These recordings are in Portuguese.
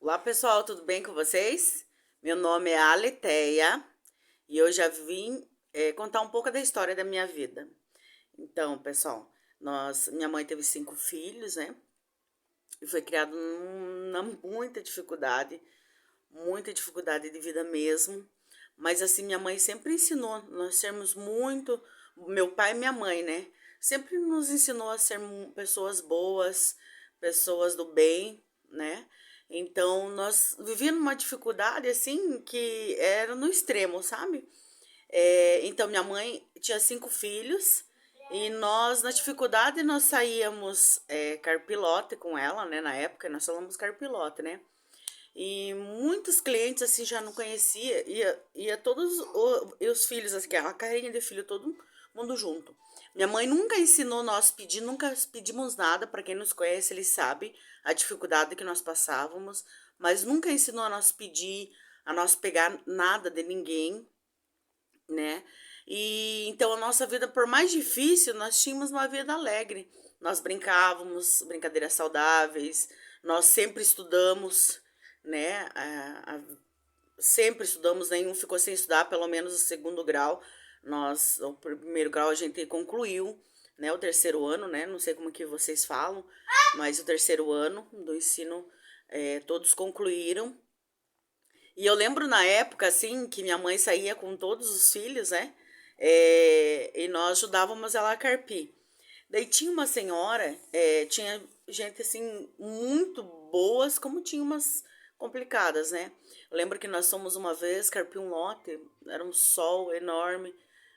Olá pessoal, tudo bem com vocês? Meu nome é Aleteia e eu já vim contar um pouco da história da minha vida. Então, pessoal, minha mãe teve 5 filhos, né? E foi criado na muita dificuldade de vida mesmo. Mas assim, minha mãe sempre ensinou nós sermos muito, meu pai e minha mãe, né? Sempre nos ensinou a ser pessoas boas, pessoas do bem, né? Então, nós vivíamos uma dificuldade assim que era no extremo, sabe? Então, minha mãe tinha 5 filhos e nós, na dificuldade, nós saíamos carpilote com ela, né? Na época, nós falamos carpilote, né? E muitos clientes assim já não conhecia, ia todos os filhos, assim, a carrinha de filho, todo mundo junto. Minha mãe nunca ensinou nós pedir, nunca pedimos nada, para quem nos conhece, ele sabe a dificuldade que nós passávamos, mas nunca ensinou a nós pedir, a nós pegar nada de ninguém, né? E então a nossa vida, por mais difícil, nós tínhamos uma vida alegre. Nós brincávamos, brincadeiras saudáveis, nós sempre estudamos, né? Sempre estudamos, nenhum ficou sem estudar, pelo menos o segundo grau. O primeiro grau a gente concluiu, né? O terceiro ano, né? Não sei como que vocês falam, mas o terceiro ano do ensino todos concluíram. E eu lembro na época, assim, que minha mãe saía com todos os filhos, né? E nós ajudávamos ela a carpir. Daí tinha uma senhora, tinha gente assim, muito boas, como tinha umas complicadas, né? Eu lembro que nós fomos uma vez carpir um lote, era um sol enorme,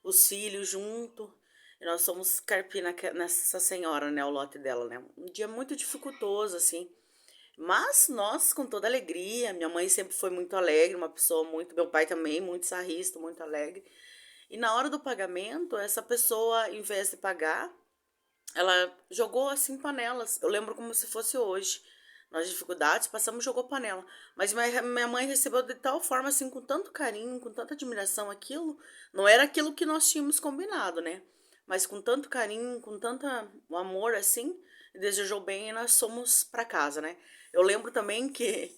os filhos junto, e nós fomos carpir nessa senhora, né? O lote dela, né? Um dia muito dificultoso, assim. Mas nós, com toda alegria, minha mãe sempre foi muito alegre, uma pessoa muito, meu pai também, muito sarrista, muito alegre. E na hora do pagamento, essa pessoa, em vez de pagar, ela jogou assim panelas. Eu lembro como se fosse hoje. Nas dificuldades, passamos, jogou panela. Mas minha mãe recebeu de tal forma, assim, com tanto carinho, com tanta admiração aquilo. Não era aquilo que nós tínhamos combinado, né? Mas com tanto carinho, com tanto amor, assim, desejou bem e nós fomos para casa, né? Eu lembro também que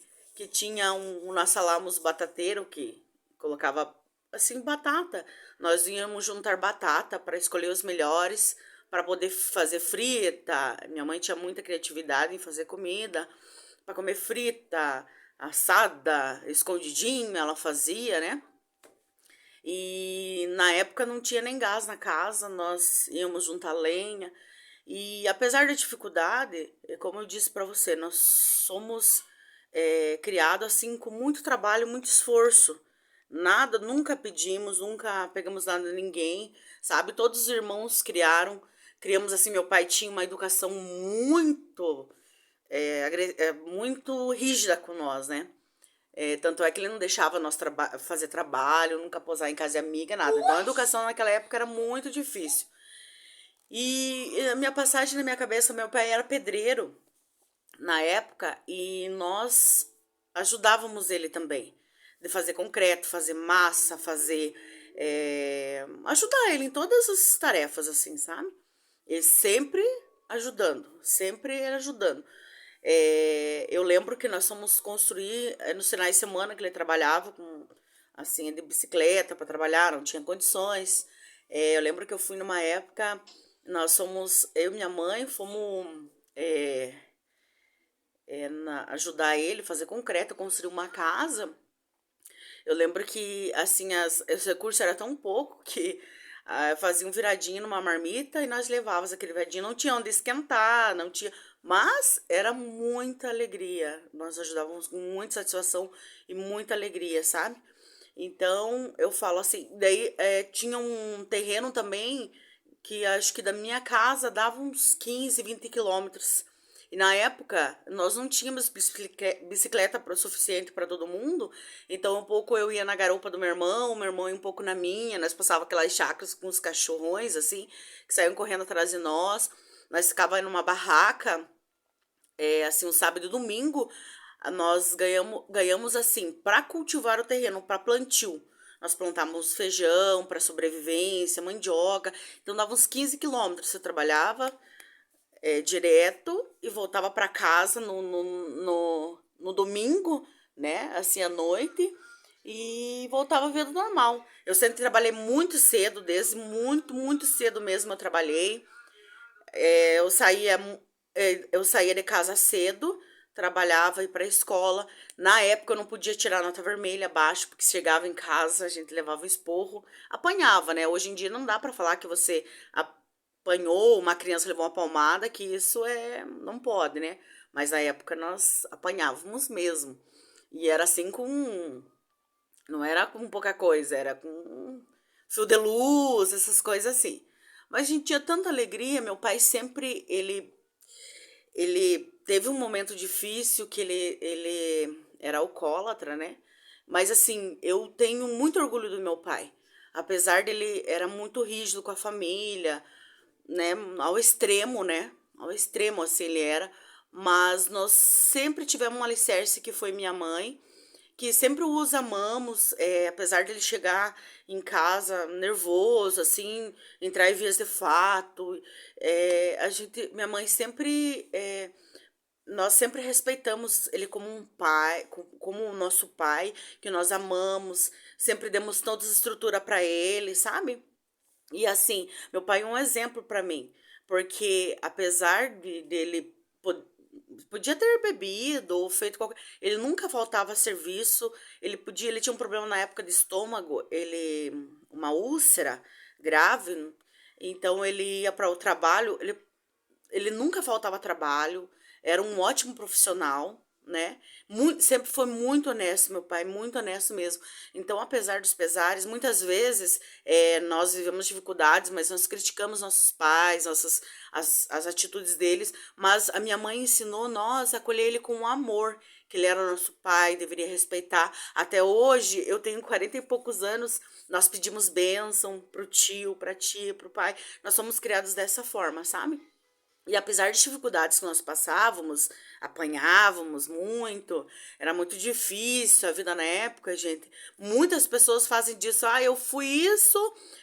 tinha nós salamos batateiro que colocava, assim, batata. Nós íamos juntar batata para escolher os melhores para poder fazer frita. Minha mãe tinha muita criatividade em fazer comida, para comer frita, assada, escondidinha, ela fazia, né? E na época não tinha nem gás na casa, nós íamos juntar lenha. E apesar da dificuldade, como eu disse para você, nós somos criados assim com muito trabalho, muito esforço. Nada, nunca pedimos, nunca pegamos nada de ninguém, sabe? Todos os irmãos criamos assim. Meu pai tinha uma educação muito rígida com nós, né? Tanto é que ele não deixava nós fazer trabalho, nunca posar em casa de amiga, nada. Então a educação naquela época era muito difícil. E a minha passagem na minha cabeça, meu pai era pedreiro na época e nós ajudávamos ele também. De fazer concreto, fazer massa, ajudar ele em todas as tarefas, assim, sabe? Ele sempre ajudando. Eu lembro que nós fomos construir nos finais de semana que ele trabalhava com assim de bicicleta para trabalhar, não tinha condições. Eu lembro que eu fui numa época, nós fomos, eu e minha mãe fomos ajudar ele a fazer concreto, construir uma casa. Eu lembro que assim os recursos eram tão pouco que fazia um viradinho numa marmita e nós levávamos aquele viradinho. Não tinha onde esquentar, não tinha. Mas era muita alegria. Nós ajudávamos com muita satisfação e muita alegria, sabe? Então eu falo assim. Daí tinha um terreno também que acho que da minha casa dava uns 15, 20 quilômetros. E na época, nós não tínhamos bicicleta o suficiente para todo mundo, então um pouco eu ia na garupa do meu irmão ia um pouco na minha, nós passávamos aquelas chácaras com os cachorrões, assim, que saíam correndo atrás de nós ficava numa barraca, assim, um sábado e domingo, nós ganhamos assim, para cultivar o terreno, para plantio. Nós plantávamos feijão para sobrevivência, mandioca, então dava uns 15 quilômetros, você trabalhava direto e voltava para casa no domingo, né, assim à noite, e voltava a vida normal. Eu sempre trabalhei muito cedo, desde muito cedo mesmo eu trabalhei. Eu saía, eu saía de casa cedo, trabalhava, ia para a escola. Na época eu não podia tirar nota vermelha abaixo, porque chegava em casa, a gente levava um esporro, apanhava, né? Hoje em dia não dá para falar que você apanhou, uma criança levou uma palmada, que isso não pode, né? Mas na época nós apanhávamos mesmo. E era assim não era com pouca coisa, era com fio de luz, essas coisas assim. Mas a gente tinha tanta alegria, meu pai sempre, ele teve um momento difícil que ele era alcoólatra, né? Mas assim, eu tenho muito orgulho do meu pai. Apesar dele era muito rígido com a família, né? Ao extremo, né? Ao extremo, assim, ele era. Mas nós sempre tivemos um alicerce que foi minha mãe, que sempre os amamos, apesar dele chegar em casa nervoso, assim, entrar em vias de fato, minha mãe sempre, nós sempre respeitamos ele como um pai, como o nosso pai, que nós amamos, sempre demos toda a estrutura para ele, sabe? E assim, meu pai é um exemplo para mim, porque apesar dele podia ter bebido ou feito qualquer, ele nunca faltava a serviço, ele tinha um problema na época de estômago, uma úlcera grave, então ele ia para o trabalho, ele nunca faltava trabalho, era um ótimo profissional, né? Sempre foi muito honesto, meu pai, muito honesto mesmo. Então, apesar dos pesares, muitas vezes nós vivemos dificuldades, mas nós criticamos nossos pais, as atitudes deles, mas a minha mãe ensinou nós a acolher ele com amor, que ele era nosso pai, deveria respeitar. Até hoje, eu tenho 40 e poucos anos, nós pedimos bênção pro tio, pra tia, pro pai. Nós somos criados dessa forma, sabe? E apesar de dificuldades que nós passávamos, apanhávamos muito, era muito difícil a vida na época, gente. Muitas pessoas fazem disso, eu fui isso,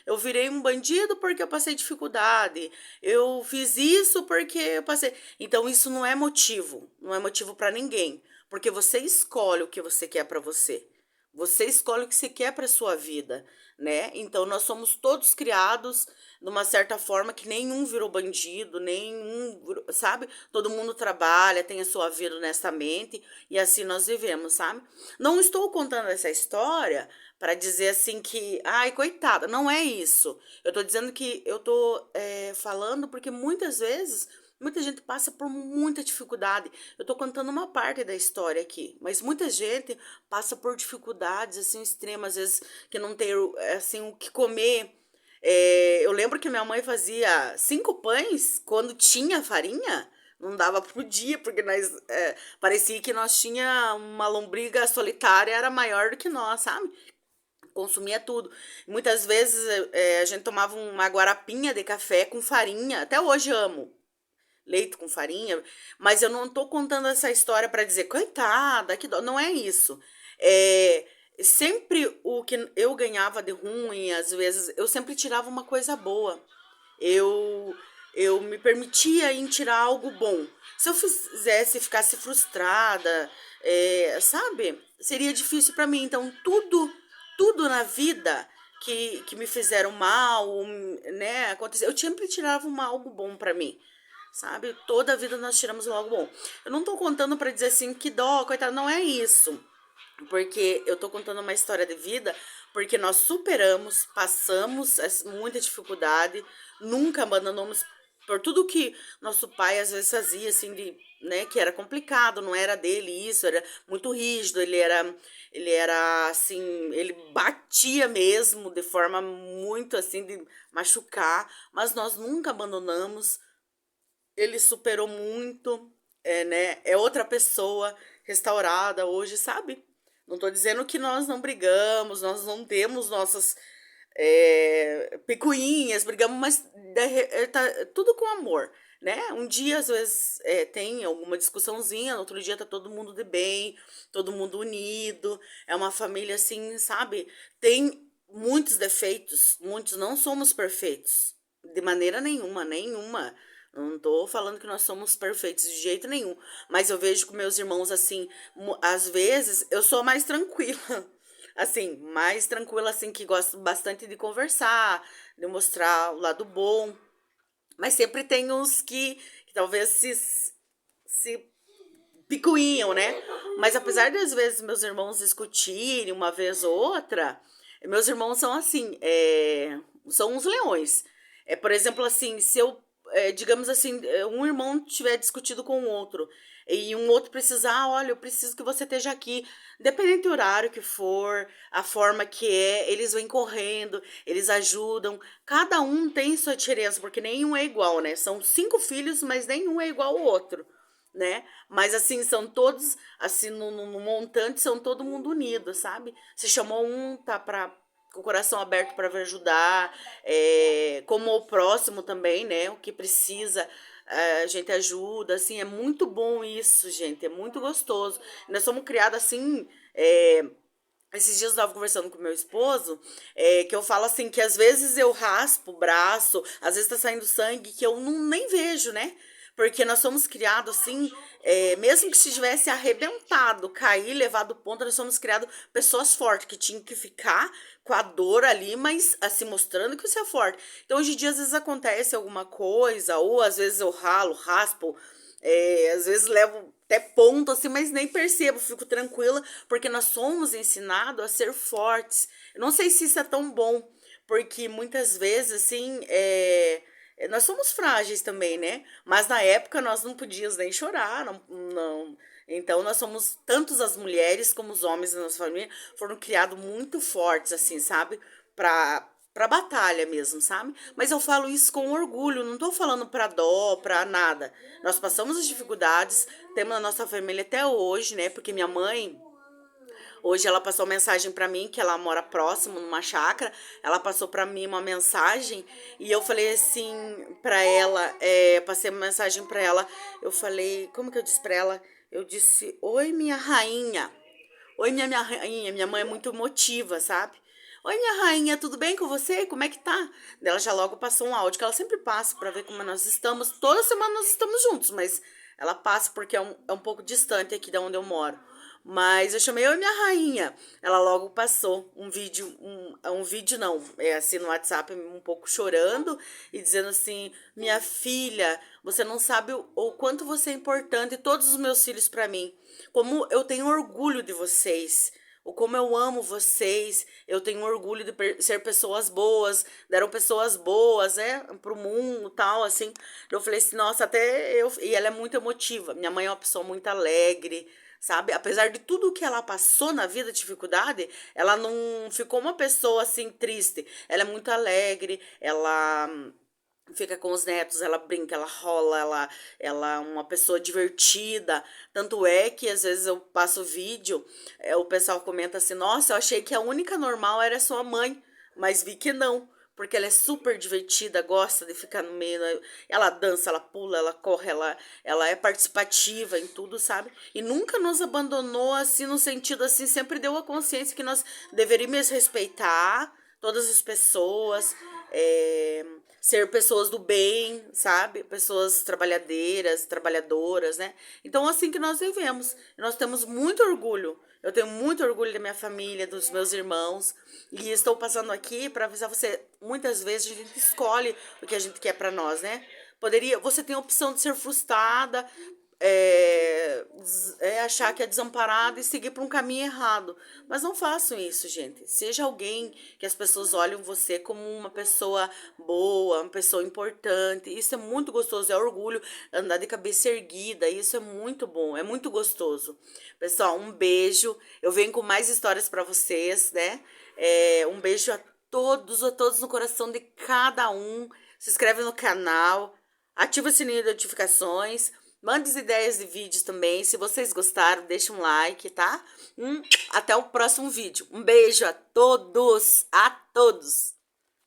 eu virei um bandido porque eu passei dificuldade. Eu fiz isso porque eu passei. Então isso não é motivo, não é motivo para ninguém, porque você escolhe o que você quer para você. Você escolhe o que você quer para sua vida, né? Então nós somos todos criados de uma certa forma que nenhum virou bandido, sabe? Todo mundo trabalha, tem a sua vida honestamente e assim nós vivemos, sabe? Não estou contando essa história para dizer assim que, ai, coitada, não é isso. Eu tô dizendo que eu tô falando porque muitas vezes muita gente passa por muita dificuldade. Eu tô contando uma parte da história aqui, mas muita gente passa por dificuldades assim extremas, às vezes que não tem assim o que comer. Eu lembro que minha mãe fazia 5 pães quando tinha farinha. Não dava pro dia, porque parecia que nós tinha uma lombriga solitária, era maior do que nós, sabe? Consumia tudo. Muitas vezes a gente tomava uma guarapinha de café com farinha. Até hoje amo leite com farinha, mas eu não tô contando essa história para dizer, coitada, que dó. Não é isso. É, sempre o que eu ganhava de ruim, às vezes, eu sempre tirava uma coisa boa. Eu, eu me permitia em tirar algo bom. Se eu fizesse, ficasse frustrada, sabe? Seria difícil para mim. Então, tudo na vida que me fizeram mal, né? Aconteceu. Eu sempre tirava algo bom para mim, sabe? Toda a vida nós tiramos algo bom. Eu não tô contando para dizer assim que dó, coitado, não é isso. Porque eu tô contando uma história de vida, porque nós superamos, passamos muita dificuldade, nunca abandonamos por tudo que nosso pai às vezes fazia, assim, né, que era complicado, não era dele isso, era muito rígido, ele era assim, ele batia mesmo de forma muito assim de machucar, mas nós nunca abandonamos, ele superou muito, né? É outra pessoa restaurada hoje, sabe? Não tô dizendo que nós não brigamos, nós não temos nossas picuinhas, brigamos, mas tá tudo com amor, né? Um dia, às vezes, tem alguma discussãozinha, no outro dia tá todo mundo de bem, todo mundo unido, é uma família assim, sabe? Tem muitos defeitos, muitos não somos perfeitos, de maneira nenhuma, nenhuma. Não tô falando que nós somos perfeitos de jeito nenhum, mas eu vejo com meus irmãos assim, às vezes eu sou mais tranquila. Assim, mais tranquila assim que gosto bastante de conversar, de mostrar o lado bom, mas sempre tem uns que talvez se picuinham, né? Mas apesar de às vezes meus irmãos discutirem uma vez ou outra, meus irmãos são assim, são uns leões. Por exemplo, assim, se eu, digamos assim, um irmão tiver discutido com o outro e um outro precisar, olha, eu preciso que você esteja aqui, independente do horário que for, a forma que é, eles vêm correndo, eles ajudam. Cada um tem sua diferença, porque nenhum é igual, né? São 5 filhos, mas nenhum é igual ao outro, né? Mas assim, são todos, assim, no montante, são todo mundo unido, sabe? Se chamou um, tá com o coração aberto para ajudar, como o próximo também, né? O que precisa, a gente ajuda, assim, é muito bom isso, gente, é muito gostoso. Nós somos criados assim, esses dias eu estava conversando com meu esposo, que eu falo assim, que às vezes eu raspo o braço, às vezes tá saindo sangue que eu não nem vejo, né? Porque nós somos criados assim, mesmo que se tivesse arrebentado, cair, levado ponto, nós somos criados pessoas fortes, que tinham que ficar com a dor ali, mas assim, mostrando que você é forte. Então, hoje em dia, às vezes acontece alguma coisa, ou às vezes eu ralo, raspo, às vezes levo até ponto, assim, mas nem percebo, fico tranquila, porque nós somos ensinados a ser fortes. Eu não sei se isso é tão bom, porque muitas vezes, assim, nós somos frágeis também, né? Mas na época nós não podíamos nem chorar, não, não. Então nós somos, tanto as mulheres como os homens da nossa família, foram criados muito fortes, assim, sabe? Pra batalha mesmo, sabe? Mas eu falo isso com orgulho, não tô falando pra dó, pra nada. Nós passamos as dificuldades, temos na nossa família até hoje, né? Porque minha mãe, hoje ela passou uma mensagem pra mim, que ela mora próximo, numa chácara. Ela passou pra mim uma mensagem e eu falei assim pra ela, passei uma mensagem pra ela. Eu falei, como que eu disse pra ela? Eu disse, oi, minha rainha. Oi, minha rainha. Minha mãe é muito emotiva, sabe? Oi, minha rainha, tudo bem com você? Como é que tá? Ela já logo passou um áudio que ela sempre passa pra ver como nós estamos. Toda semana nós estamos juntos, mas ela passa porque é um pouco distante aqui de onde eu moro. Mas eu chamei eu e minha rainha. Ela logo passou um vídeo, um vídeo não, assim no WhatsApp, um pouco chorando e dizendo assim: minha filha, você não sabe o quanto você é importante, e todos os meus filhos para mim. Como eu tenho orgulho de vocês. O como eu amo vocês, eu tenho orgulho de ser pessoas boas, deram pessoas boas, pro mundo, tal, assim. Eu falei assim, nossa, até eu, e ela é muito emotiva. Minha mãe é uma pessoa muito alegre, sabe? Apesar de tudo que ela passou na vida, dificuldade, ela não ficou uma pessoa assim triste. Ela é muito alegre, ela fica com os netos, ela brinca, ela rola, ela é uma pessoa divertida. Tanto é que às vezes eu passo vídeo, o pessoal comenta assim: nossa, eu achei que a única normal era sua mãe, mas vi que não. Porque ela é super divertida, gosta de ficar no meio. Ela dança, ela pula, ela corre, ela é participativa em tudo, sabe? E nunca nos abandonou, assim, no sentido assim, sempre deu a consciência que nós deveríamos respeitar todas as pessoas, é, ser pessoas do bem, sabe? Pessoas trabalhadeiras, trabalhadoras, né? Então, assim que nós vivemos. Nós temos muito orgulho. Eu tenho muito orgulho da minha família, dos meus irmãos. E estou passando aqui para avisar você. Muitas vezes a gente escolhe o que a gente quer para nós, né? Você tem a opção de ser frustrada, achar que é desamparado e seguir por um caminho errado. Mas não façam isso, gente. Seja alguém que as pessoas olhem você como uma pessoa boa, uma pessoa importante. Isso é muito gostoso, é orgulho andar de cabeça erguida. Isso é muito bom, é muito gostoso. Pessoal, um beijo. Eu venho com mais histórias para vocês, né? Um beijo a todos no coração de cada um. Se inscreve no canal, ativa o sininho de notificações. Mande as ideias de vídeos também. Se vocês gostaram, deixa um like, tá? Até o próximo vídeo. Um beijo a todos, a todos.